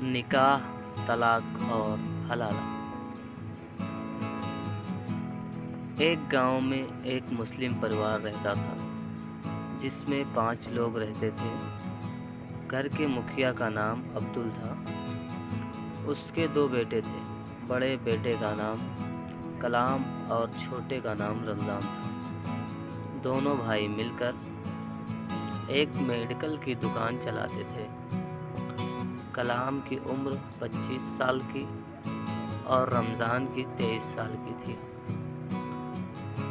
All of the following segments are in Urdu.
نکاح، طلاق اور حلالہ۔ ایک گاؤں میں ایک مسلم پریوار رہتا تھا جس میں 5 لوگ رہتے تھے۔ گھر کے مکھیا کا نام عبدل تھا۔ اس کے 2 بیٹے تھے۔ بڑے بیٹے کا نام کلام اور چھوٹے کا نام رمضان تھا۔ دونوں بھائی مل کر ایک میڈیکل کی دکان چلاتے تھے۔ کلام کی عمر 25 سال کی اور رمضان کی 23 سال کی تھی۔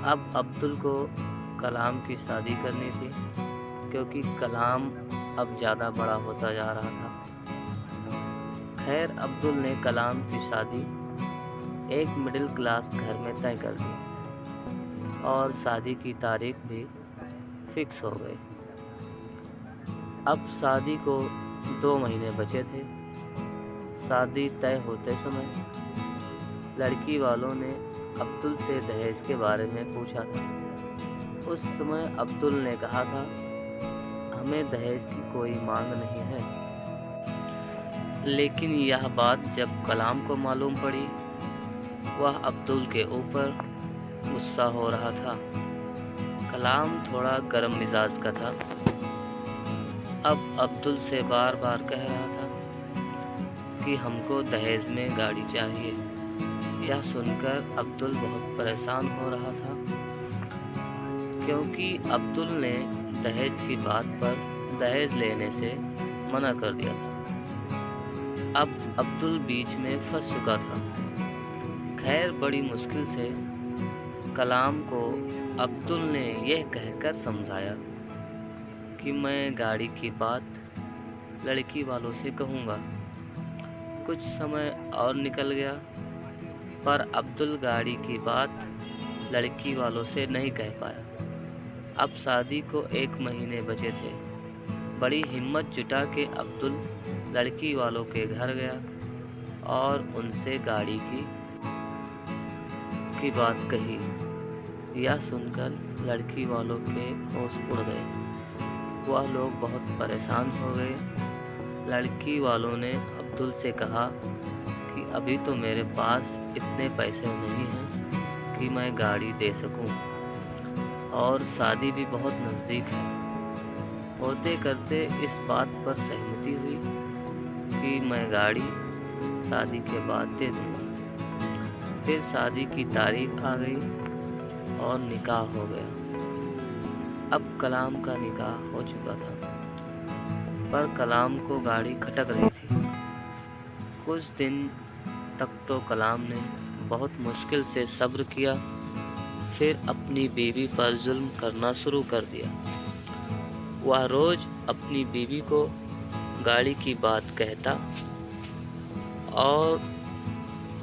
اب عبدل کو کلام کی شادی کرنی تھی کیونکہ کلام اب زیادہ بڑا ہوتا جا رہا تھا۔ خیر، عبدل نے کلام کی شادی ایک مڈل کلاس گھر میں طے کر دی اور شادی کی تاریخ بھی فکس ہو گئی۔ اب شادی کو 2 مہینے بچے تھے۔ شادی طے ہوتے سمے لڑکی والوں نے عبدل سے دہیج کے بارے میں پوچھا تھا۔ اس سمے عبدل نے کہا تھا، ہمیں دہیج کی کوئی مانگ نہیں ہے۔ لیکن یہ بات جب کلام کو معلوم پڑی، وہ عبدل کے اوپر غصہ ہو رہا تھا۔ کلام تھوڑا گرم مزاج کا تھا۔ اب عبدل سے بار بار کہہ رہا تھا کہ ہم کو دہیج میں گاڑی چاہیے۔ یہ سن کر عبدل بہت پریشان ہو رہا تھا کیونکہ عبدل نے دہیج کی بات پر دہیج لینے سے منع کر دیا تھا۔ اب عبدل بیچ میں پھنس چکا تھا۔ خیر، بڑی مشکل سے کلام کو عبدل نے یہ کہہ کر سمجھایا کہ میں گاڑی کی بات لڑکی والوں سے کہوں گا۔ کچھ سمے اور نکل گیا پر عبدل گاڑی کی بات لڑکی والوں سے نہیں کہہ پایا۔ اب شادی کو 1 مہینے بچے تھے۔ بڑی ہمت جٹا کے عبدل لڑکی والوں کے گھر گیا اور ان سے گاڑی کی بات کہی۔ یہ سن کر لڑکی والوں کے ہوش اڑ گئے۔ وہ لوگ بہت پریشان ہو گئے۔ لڑکی والوں نے عبدل سے کہا کہ ابھی تو میرے پاس اتنے پیسے نہیں ہیں کہ میں گاڑی دے سکوں اور شادی بھی بہت نزدیک ہے۔ ہوتے کرتے اس بات پر سہمتی ہوئی کہ میں گاڑی شادی کے بعد دے دوں گا۔ پھر شادی کی تاریخ آ گئی اور نکاح ہو گیا۔ اب کلام کا نکاح ہو چکا تھا پر کلام کو گاڑی کھٹک رہی تھی۔ کچھ دن تک تو کلام نے بہت مشکل سے صبر کیا، پھر اپنی بیوی پر ظلم کرنا شروع کر دیا۔ وہ روز اپنی بیوی کو گاڑی کی بات کہتا اور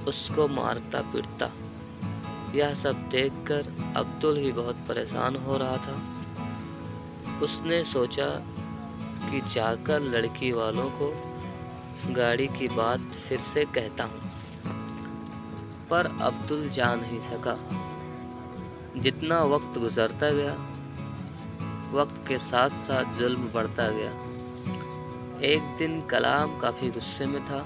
اس کو مارتا پیٹتا۔ یہ سب دیکھ کر عبدل ہی بہت پریشان ہو رہا تھا۔ اس نے سوچا کہ جا کر لڑکی والوں کو گاڑی کی بات پھر سے کہتا ہوں، پر عبدل جا نہیں سکا۔ جتنا وقت گزرتا گیا، وقت کے ساتھ ساتھ ظلم بڑھتا گیا۔ ایک دن کلام کافی غصے میں تھا۔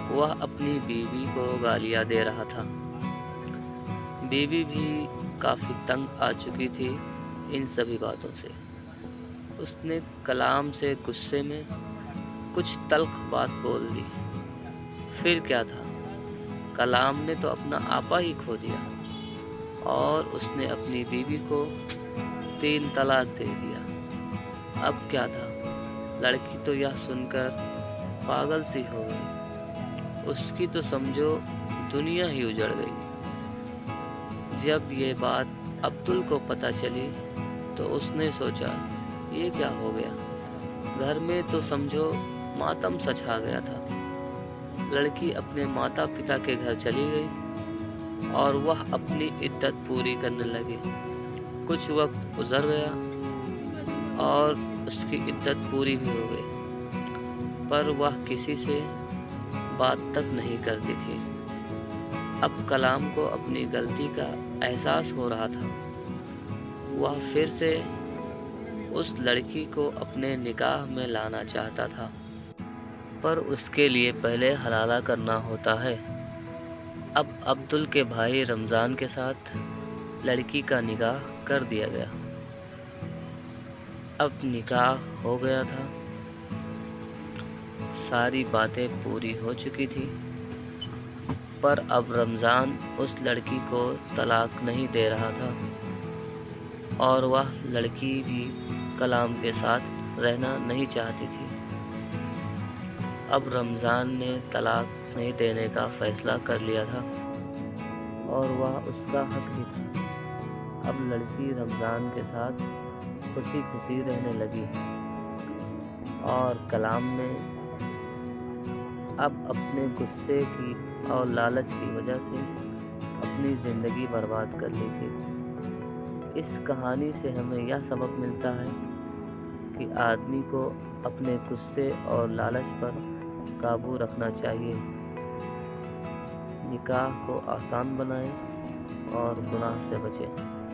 وہ اپنی بیوی کو گالیاں دے رہا تھا۔ بیوی بھی کافی تنگ آ چکی تھی ان سبھی باتوں سے۔ اس نے کلام سے غصے میں کچھ تلخ بات بول دی۔ پھر کیا تھا، کلام نے تو اپنا آپا ہی کھو دیا اور اس نے اپنی بیوی کو 3 طلاق دے دیا۔ اب کیا تھا، لڑکی تو یہ سن کر پاگل سی ہو گئی۔ اس کی تو سمجھو دنیا ہی اجڑ گئی۔ جب یہ بات عبدل کو پتہ چلی تو اس نے سوچا، یہ کیا ہو گیا؟ گھر میں تو سمجھو ماتم سا چھا گیا تھا۔ لڑکی اپنے ماتا پتا کے گھر چلی گئی اور وہ اپنی عدت پوری کرنے لگی۔ کچھ وقت گزر گیا اور اس کی عدت پوری بھی ہو گئی، پر وہ کسی سے بات تک نہیں کرتی تھی۔ اب کلام کو اپنی غلطی کا احساس ہو رہا تھا۔ وہ پھر سے اس لڑکی کو اپنے نکاح میں لانا چاہتا تھا۔ پر اس کے لیے پہلے حلالہ کرنا ہوتا ہے۔ اب عبدل کے بھائی رمضان کے ساتھ لڑکی کا نکاح کر دیا گیا۔ اب نکاح ہو گیا تھا، ساری باتیں پوری ہو چکی تھی، پر اب رمضان اس لڑکی کو طلاق نہیں دے رہا تھا اور وہ لڑکی بھی کلام کے ساتھ رہنا نہیں چاہتی تھی۔ اب رمضان نے طلاق نہیں دینے کا فیصلہ کر لیا تھا اور وہ اس کا حق بھی تھا۔ اب لڑکی رمضان کے ساتھ خوشی خوشی رہنے لگی اور کلام نے اب اپنے غصے کی اور لالچ کی وجہ سے اپنی زندگی برباد کر لی تھی۔ اس کہانی سے ہمیں یہ سبق ملتا ہے کہ آدمی کو اپنے غصے اور لالچ پر قابو رکھنا چاہیے، نکاح کو آسان بنائیں اور گناہ سے بچیں۔